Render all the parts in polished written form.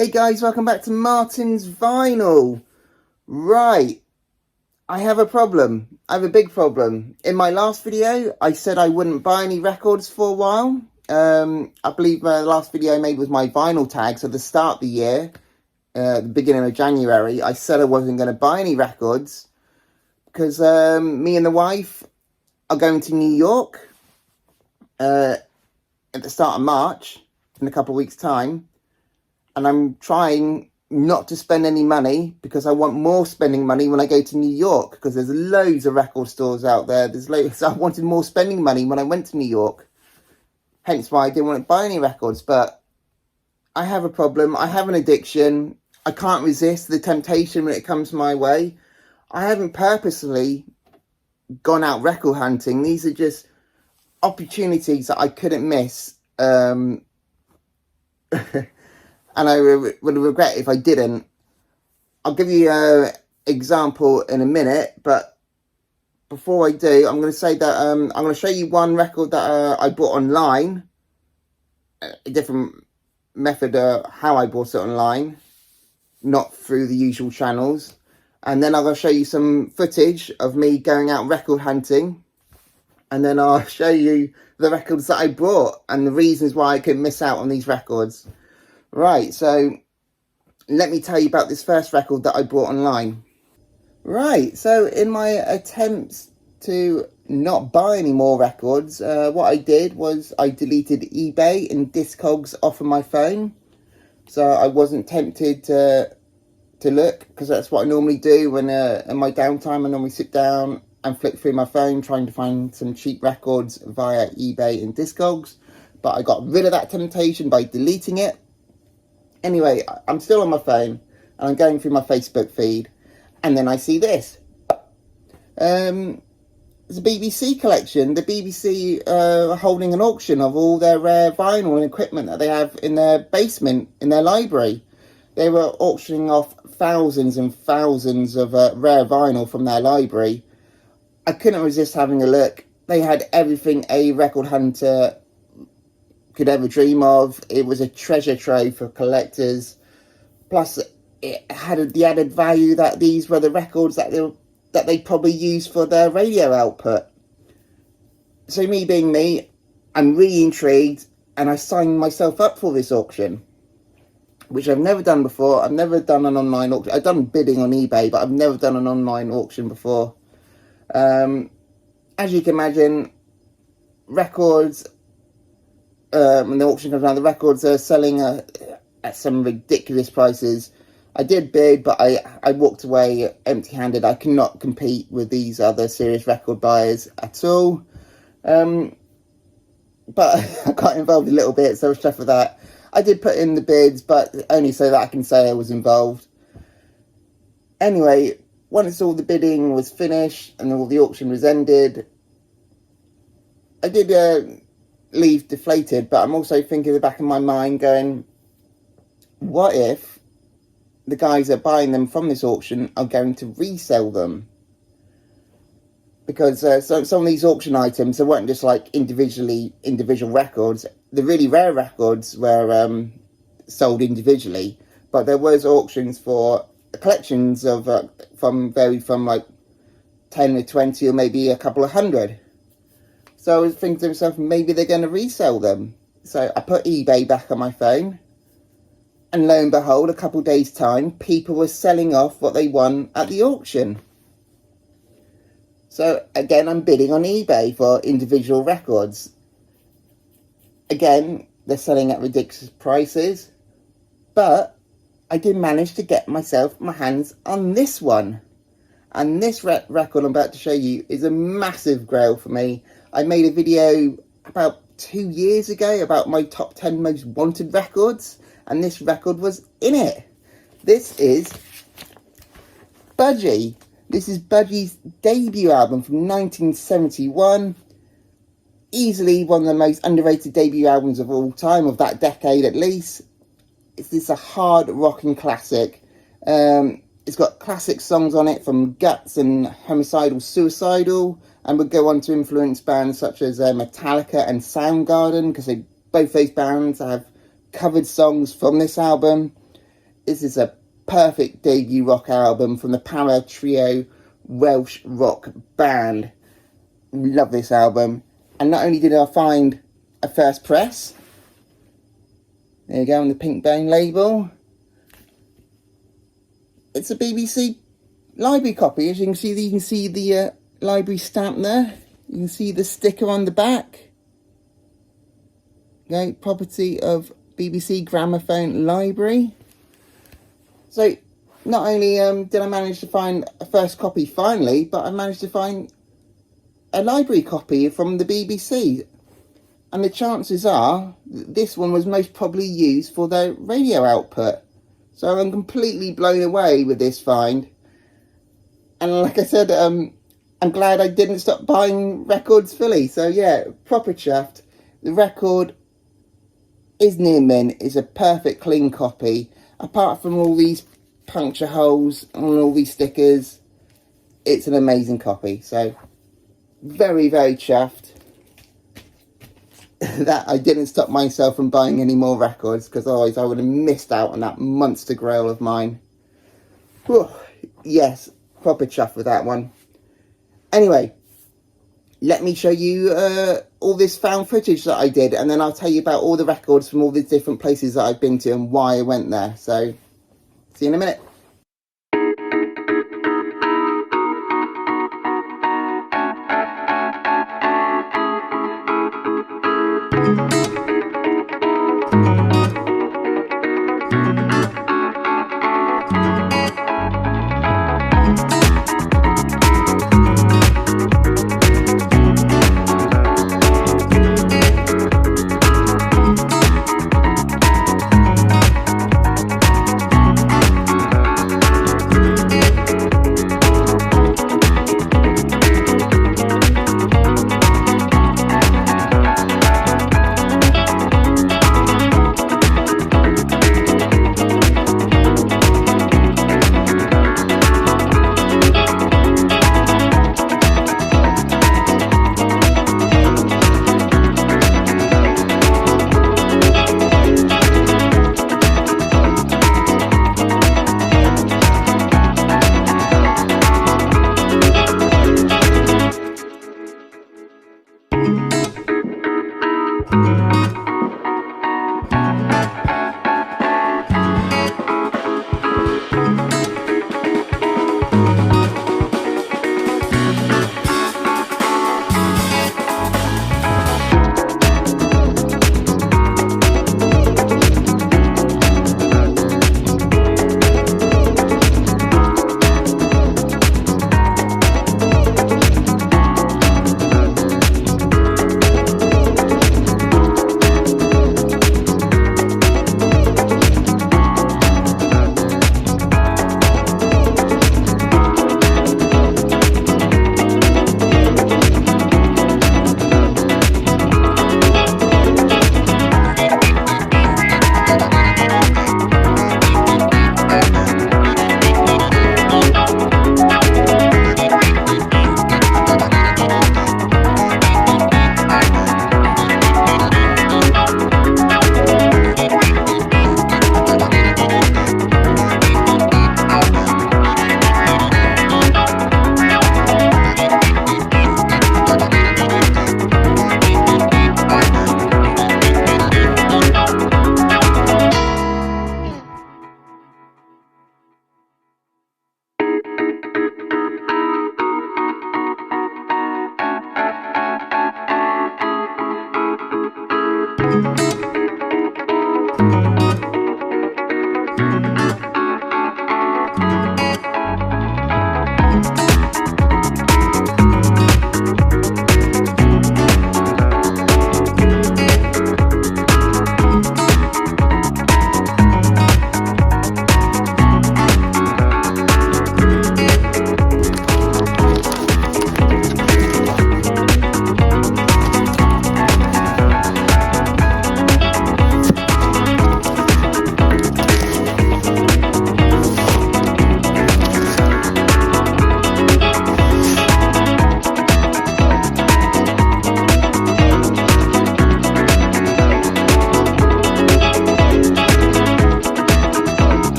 Hey guys, welcome back to Martin's Vinyl. Right, I have a problem. I have a big problem. In my last video, I said I wouldn't buy any records for a while. I believe the last video I made was my vinyl tags at the start of the year, the beginning of January. I said I wasn't going to buy any records because me and the wife are going to New York at the start of March, in a couple of weeks' time. And I'm trying not to spend any money because I want more spending money when I go to New York, because there's loads of record stores out there. There's loads. So I wanted more spending money when I went to New York. Hence why I didn't want to buy any records. But I have a problem. I have an addiction. I can't resist the temptation when it comes my way. I haven't purposely gone out record hunting. These are just opportunities that I couldn't miss. And I would regret if I didn't. I'll give you an example in a minute, but before I do, I'm going to say that I'm going to show you one record that I bought online, a different method of how I bought it online, not through the usual channels. And then I'm going to show you some footage of me going out record hunting, and then I'll show you the records that I bought and the reasons why I couldn't miss out on these records. Right, so let me tell you about this first record that I bought online. Right, so in my attempts to not buy any more records, what I did was I deleted eBay and Discogs off of my phone. So I wasn't tempted to look, because that's what I normally do when in my downtime. I normally sit down and flick through my phone trying to find some cheap records via eBay and Discogs. But I got rid of that temptation by deleting it. Anyway, I'm still on my phone, and I'm going through my Facebook feed, and then I see this. It's a BBC collection. The BBC are holding an auction of all their rare vinyl and equipment that they have in their basement, in their library. They were auctioning off thousands and thousands of rare vinyl from their library. I couldn't resist having a look. They had everything a record hunter could ever dream of. It was a treasure trove for collectors. Plus, it had the added value that these were the records that they probably used for their radio output. So me being me, I'm really intrigued, and I signed myself up for this auction, which I've never done before. I've never done an online auction. I've done bidding on eBay, but I've never done an online auction before. As you can imagine, records, when the auction comes around, the records are selling at some ridiculous prices. I did bid, but I walked away empty-handed. I cannot compete with these other serious record buyers at all. But I got involved a little bit, so I was chuffed with that. I did put in the bids, but only so that I can say I was involved. Anyway, once all the bidding was finished and all the auction was ended, I did leave deflated, but I'm also thinking in the back of my mind going, what if the guys that are buying them from this auction are going to resell them? Because some of these auction items, they weren't just like individual records. The really rare records were sold individually, but there was auctions for collections of varied from like 10 or 20 or maybe a couple of hundred. So I was thinking to myself, maybe they're going to resell them. So I put eBay back on my phone, and lo and behold, a couple of days' time, people were selling off what they won at the auction. So again, I'm bidding on eBay for individual records. Again, they're selling at ridiculous prices, but I did manage to get my hands on this one. And this record I'm about to show you is a massive grail for me. I made a video about 2 years ago about my top 10 most wanted records, and this record was in it. This is Budgie. This is Budgie's debut album from 1971. Easily one of the most underrated debut albums of all time, of that decade at least. It's a hard rocking classic. It's got classic songs on it from Guts and Homicidal Suicidal, and would go on to influence bands such as Metallica and Soundgarden, because both those bands have covered songs from this album. This is a perfect debut rock album from the power trio Welsh rock band. Love this album. And not only did I find a first press, there you go on the pink bone label, it's a BBC library copy. As you can see the library stamp there. You can see the sticker on the back. Okay, property of BBC Gramophone Library. So not only did I manage to find a first copy finally, but I managed to find a library copy from the BBC. And the chances are this one was most probably used for their radio output. So I'm completely blown away with this find. And like I said, I'm glad I didn't stop buying records fully. So yeah, proper chuffed. The record is near mint. It's a perfect clean copy. Apart from all these puncture holes on all these stickers, it's an amazing copy. So very, very chuffed that I didn't stop myself from buying any more records, because otherwise I would have missed out on that monster grail of mine. Whew. Yes, proper chuffed with that one. Anyway, let me show you all this found footage that I did, and then I'll tell you about all the records from all the different places that I've been to and why I went there. So, see you in a minute.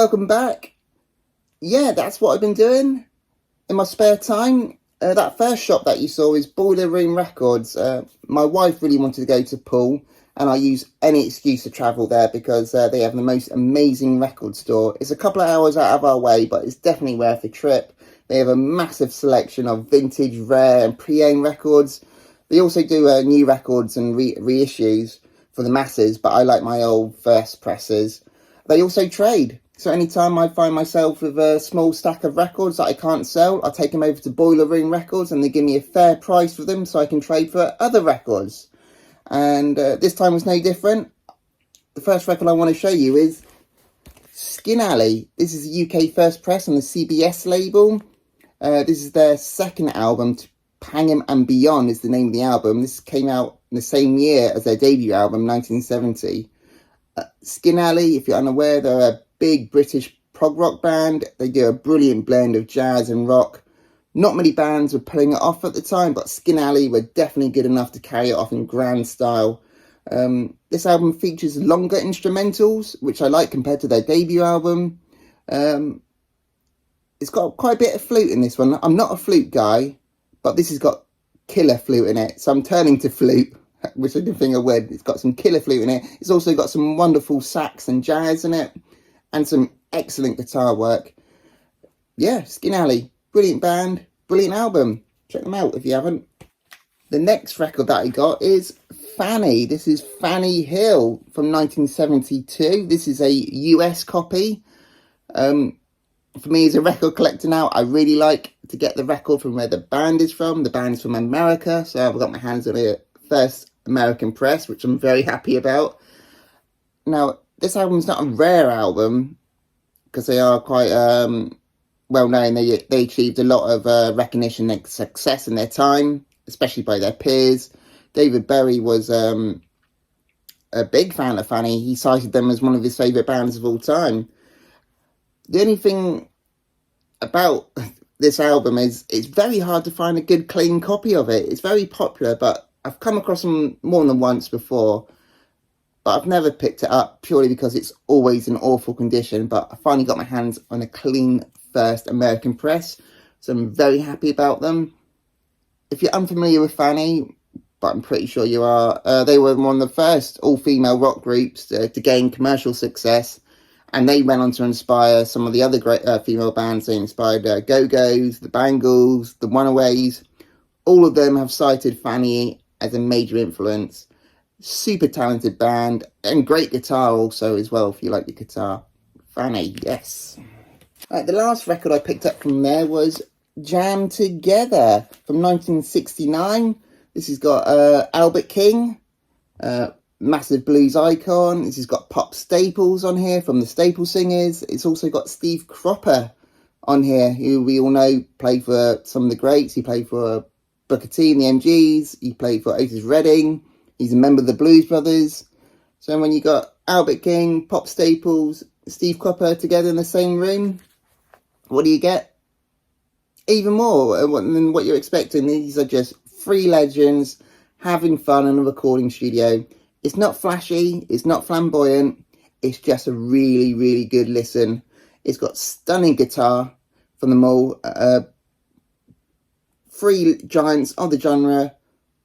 welcome back. Yeah, that's what I've been doing in my spare time. That first shop that you saw is Boiler Room Records. My wife really wanted to go to Poole, and I use any excuse to travel there because they have the most amazing record store. It's a couple of hours out of our way, but it's definitely worth a trip. They have a massive selection of vintage, rare and pre-owned records. They also do new records and reissues for the masses, but I like my old first presses. They also trade. So anytime I find myself with a small stack of records that I can't sell, I take them over to Boiler Room Records and they give me a fair price for them so I can trade for other records. And this time was no different. The first record I want to show you is Skin Alley. This is a UK first press on the CBS label. This is their second album. Pangham and Beyond is the name of the album. This came out in the same year as their debut album, 1970. Skin Alley, if you're unaware, they're a big British prog rock band. They do a brilliant blend of jazz and rock. Not many bands were pulling it off at the time, but Skin Alley were definitely good enough to carry it off in grand style. This album features longer instrumentals, which I like compared to their debut album. It's got quite a bit of flute in this one. I'm not a flute guy, but this has got killer flute in it, so I'm turning to flute, which I didn't think I would. It's got some killer flute in it. It's also got some wonderful sax and jazz in it, and some excellent guitar work. Yeah, Skin Alley, brilliant band, brilliant album. Check them out if you haven't. The next record that I got is Fanny. This is Fanny Hill from 1972. This is a US copy. For me as a record collector now, I really like to get the record from where the band is from. The band is from America, so I've got my hands on a first American press, which I'm very happy about. Now, this album's not a rare album, because they are quite well known. They achieved a lot of recognition and success in their time, especially by their peers. David Bowie was a big fan of Fanny. He cited them as one of his favourite bands of all time. The only thing about this album is it's very hard to find a good clean copy of it. It's very popular, but I've come across them more than once before, but I've never picked it up purely because it's always in awful condition. But I finally got my hands on a clean first American press, so I'm very happy about them. If you're unfamiliar with Fanny, but I'm pretty sure you are, they were one of the first all-female rock groups to gain commercial success. And they went on to inspire some of the other great female bands. They inspired Go-Go's, the Bangles, the Runaways. All of them have cited Fanny as a major influence. Super talented band and great guitar also as well, if you like the guitar. Fanny, yes. Right, the last record I picked up from there was Jam Together from 1969. This has got Albert King, massive blues icon. This has got Pop Staples on here from the Staple Singers. It's also got Steve Cropper on here, who we all know played for some of the greats. He played for Booker T and the MGs. He played for Otis Redding. He's a member of the Blues Brothers. So when you got Albert King, Pop Staples, Steve Cropper together in the same room, what do you get? Even more than what you're expecting. These are just three legends having fun in a recording studio. It's not flashy, it's not flamboyant, it's just a really, really good listen. It's got stunning guitar from them all. Three giants of the genre,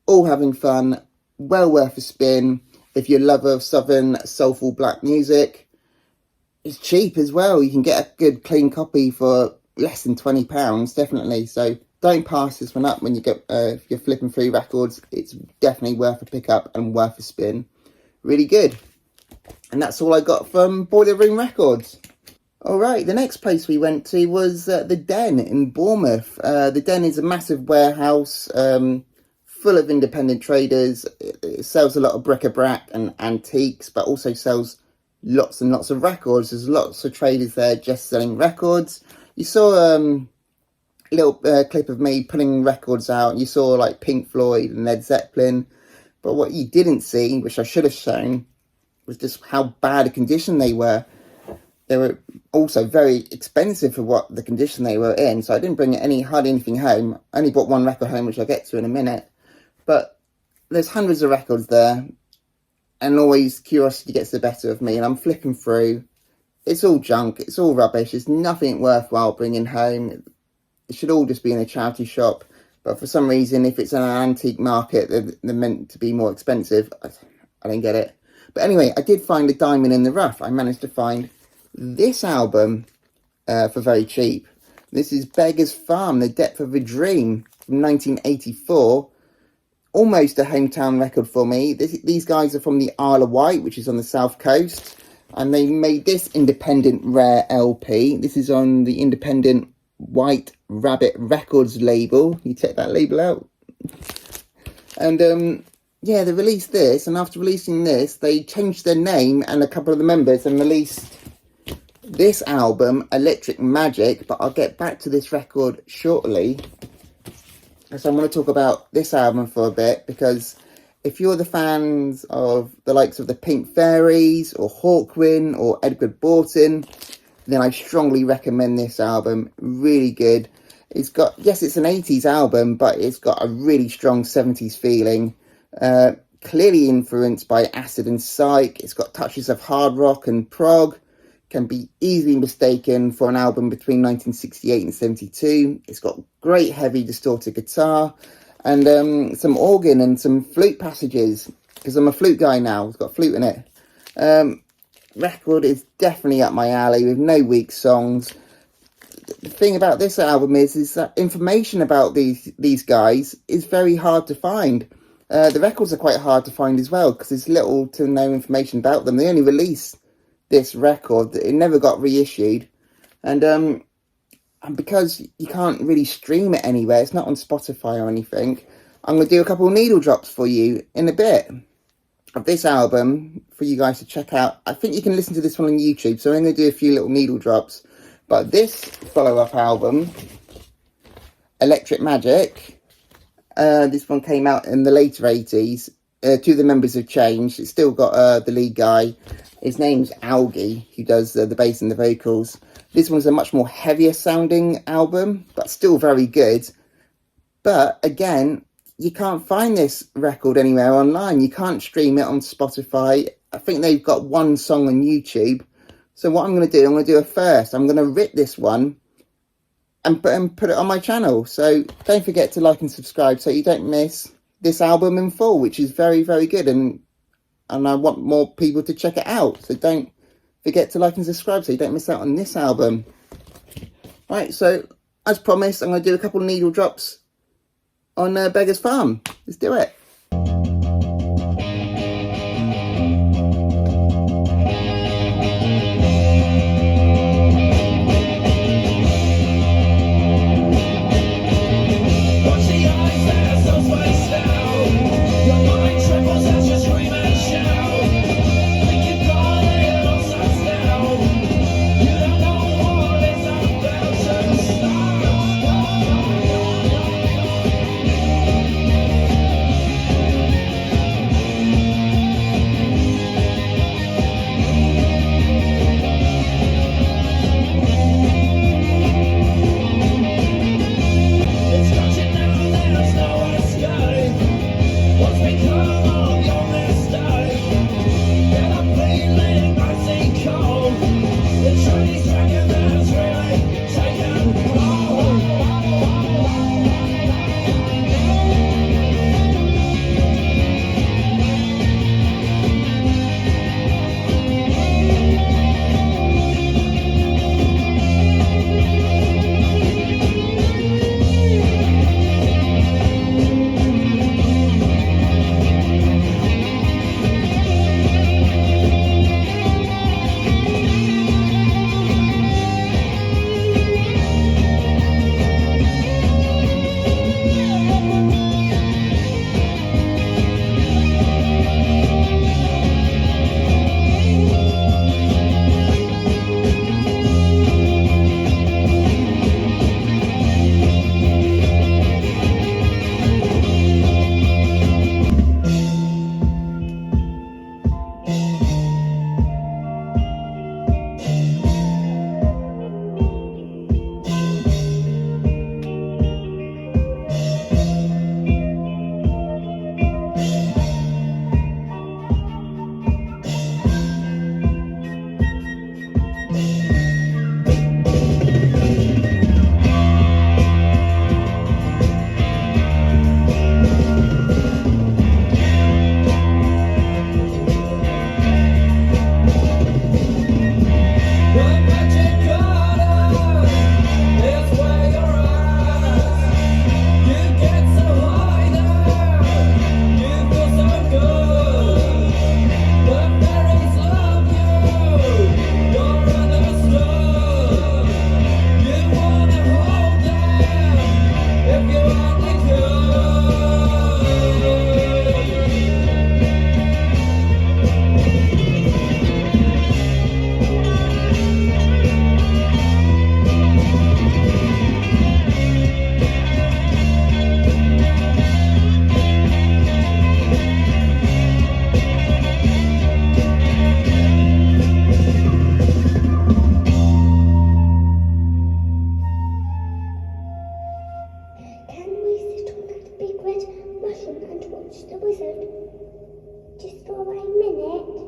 all having fun, well worth a spin. If you're a lover of southern soulful black music, it's cheap as well. You can get a good clean copy for less than £20, definitely. So don't pass this one up when you get if you're flipping through records. It's definitely worth a pick up and worth a spin. Really good. And that's all I got from Boiler Room Records. Alright, the next place we went to was the Den in Bournemouth. The Den is a massive warehouse full of independent traders. It sells a lot of bric-a-brac and antiques, but also sells lots and lots of records. There's lots of traders there just selling records. You saw a little clip of me pulling records out. You saw like Pink Floyd and Led Zeppelin. But what you didn't see, which I should have shown, was just how bad a condition they were. They were also very expensive for what the condition they were in. So I didn't bring hardly anything home. I only brought one record home, which I'll get to in a minute. But there's hundreds of records there. And always curiosity gets the better of me. And I'm flipping through. it's all junk, it's all rubbish, it's nothing worthwhile bringing home. It should all just be in a charity shop, but for some reason, if it's an antique market, they're meant to be more expensive. I don't get it. But anyway, I did find a diamond in the rough. I managed to find this album for very cheap. This is Beggar's Farm, The Depth of a Dream from 1984. Almost a hometown record for me. These guys are from the Isle of Wight, which is on the south coast. And they made this independent rare LP. This is on the independent White Rabbit Records label. You check that label out. And yeah, they released this. And after releasing this, they changed their name and a couple of the members and released this album, Electric Magic. But I'll get back to this record shortly. So I'm going to talk about this album for a bit, because if you're the fans of the likes of the Pink Fairies or Hawkwind or Edgar Borton, then I strongly recommend this album. Really good. It's got, yes, it's an 80s album, but it's got a really strong 70s feeling. Clearly influenced by Acid and Psych. It's got touches of hard rock and prog. Can be easily mistaken for an album between 1968 and 72. It's got great heavy distorted guitar and some organ and some flute passages, because I'm a flute guy now. It's got flute in it. Record is definitely up my alley with no weak songs. The thing about this album is that information about these guys is very hard to find. The records are quite hard to find as well, because there's little to no information about them. They only released this record, it never got reissued, and because you can't really stream it anywhere, it's not on Spotify or anything, I'm going to do a couple of needle drops for you in a bit of this album for you guys to check out. I think you can listen to this one on YouTube, so I'm going to do a few little needle drops. But this follow-up album, Electric Magic, this one came out in the later 80s. Two of the members have changed. It's still got the lead guy. His name's Algie, who does the bass and the vocals. This one's a much more heavier sounding album, but still very good. But again, you can't find this record anywhere online. You can't stream it on Spotify. I think they've got one song on YouTube. So what I'm going to do, I'm going to do a first. I'm going to rip this one and put it on my channel. So don't forget to like and subscribe so you don't miss this album in full, which is very, very good. And I want more people to check it out. So don't forget to like and subscribe so you don't miss out on this album. Right, so as promised, I'm going to do a couple of needle drops on Beggar's Farm. Let's do it. listen and watch the wizard. Just for a minute.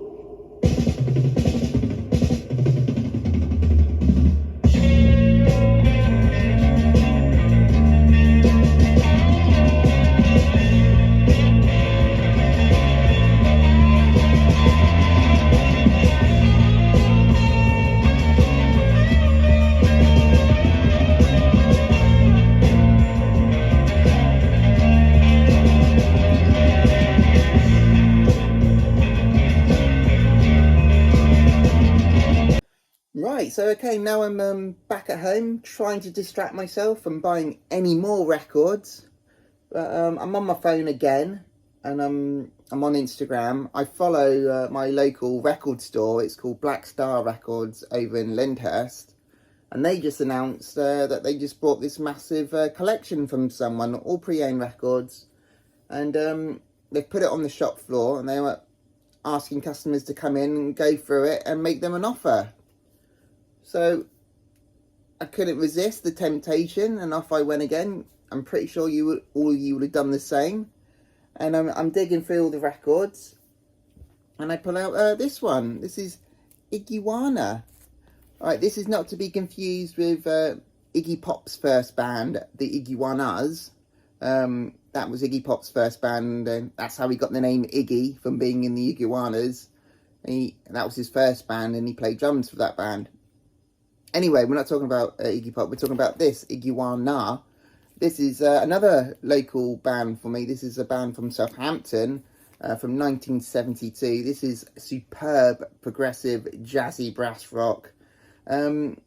Right, so okay, now I'm back at home trying to distract myself from buying any more records. But I'm on my phone again, and I'm on Instagram. I follow my local record store. It's called Black Star Records over in Lyndhurst, and they just announced that they just bought this massive collection from someone, all pre-owned records, and they've put it on the shop floor, and they were asking customers to come in and go through it and make them an offer. So I couldn't resist the temptation, and off I went again. I'm pretty sure all of you would have done the same. And I'm digging through all the records, and I pull out this one. This is Iguana. Alright, this is not to be confused with Iggy Pop's first band, the Iguanas. That was Iggy Pop's first band, and that's how he got the name Iggy, from being in the Iguanas. That was his first band, and he played drums for that band. Anyway, we're not talking about Iggy Pop, we're talking about this, Iguana. This is another local band for me. This is a band from Southampton from 1972. This is superb, progressive, jazzy brass rock.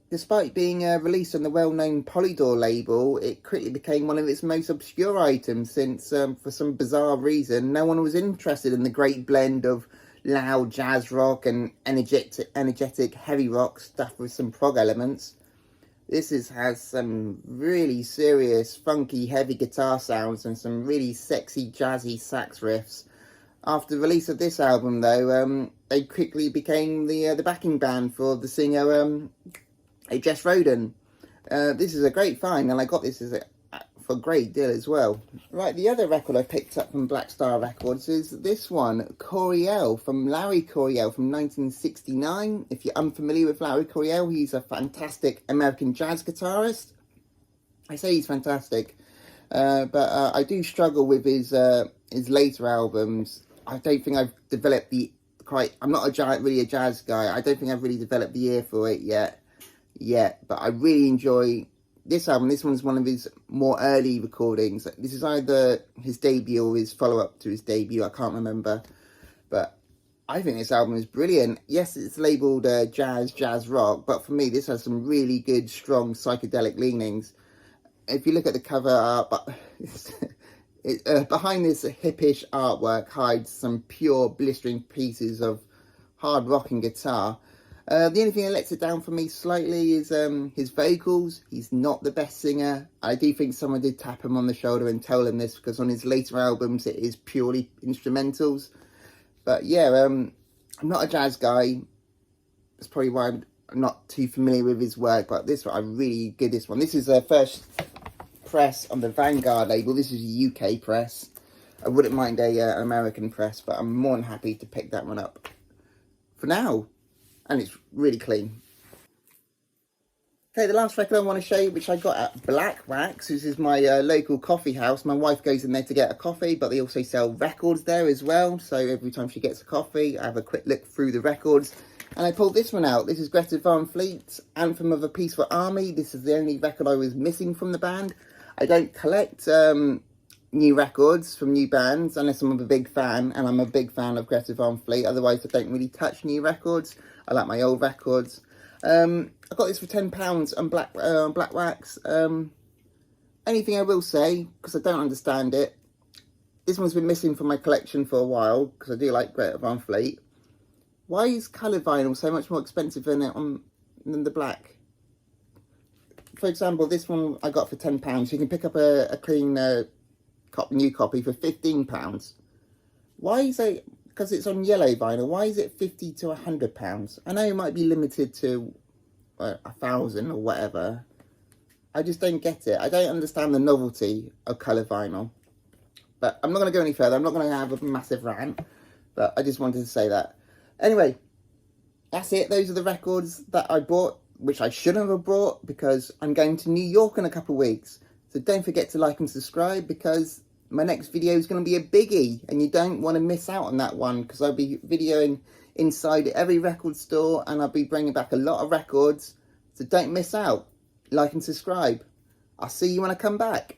Despite being released on the well-known Polydor label, it quickly became one of its most obscure items since, for some bizarre reason, no one was interested in the great blend of loud jazz rock and energetic heavy rock stuffed with some prog elements. This has some really serious, funky, heavy guitar sounds and some really sexy, jazzy sax riffs. After the release of this album, though, they quickly became the backing band for the singer Jess Roden. This is a great find, and I got this for a great deal as well. Right, the other record I picked up from Black Star Records is this one, Coryell, from Larry Coryell from 1969. If you're unfamiliar with Larry Coryell, he's a fantastic American jazz guitarist. I say he's fantastic, but I do struggle with his later albums. I don't think I've developed I'm not really a jazz guy. I don't think I've really developed the ear for it yet, but I really enjoy this album. This one's one of his more early recordings. This is either his debut or his follow-up to his debut. I can't remember. But I think this album is brilliant. Yes, it's labelled jazz rock, but for me, this has some really good, strong psychedelic leanings. If you look at the cover art, behind this hippish artwork hides some pure, blistering pieces of hard rocking guitar. The only thing that lets it down for me slightly is his vocals. He's not the best singer. I do think someone did tap him on the shoulder and tell him this, because on his later albums it is purely instrumentals. But yeah, I'm not a jazz guy. That's probably why I'm not too familiar with his work, but this one, I really good this one. This is their first press on the Vanguard label. This is a UK press. I wouldn't mind an American press, but I'm more than happy to pick that one up for now. And it's really clean. Okay, the last record I want to show you, which I got at Black Wax. This is my local coffee house. My wife goes in there to get a coffee, but they also sell records there as well. So every time she gets a coffee, I have a quick look through the records. And I pulled this one out. This is Greta Van Fleet's Anthem of a Peaceful Army. This is the only record I was missing from the band. I don't collect new records from new bands unless I'm a big fan, and I'm a big fan of Greta Van Fleet. Otherwise, I don't really touch new records. I like my old records. I got this for £10 on Black Wax. Anything I will say, because I don't understand it, this one's been missing from my collection for a while, because I do like Greta Van Fleet. Why is colour vinyl so much more expensive than the black? For example, this one I got for £10. You can pick up a clean new copy for £15. Why is it? Because it's on yellow vinyl, why is it £50 to £100? I know it might be limited to 1,000 or whatever. I just don't get it. I don't understand the novelty of colour vinyl. But I'm not going to go any further. I'm not going to have a massive rant. But I just wanted to say that. Anyway, that's it. Those are the records that I bought, which I shouldn't have bought because I'm going to New York in a couple of weeks. So don't forget to like and subscribe because my next video is going to be a biggie and you don't want to miss out on that one because I'll be videoing inside every record store and I'll be bringing back a lot of records. So don't miss out. Like and subscribe. I'll see you when I come back.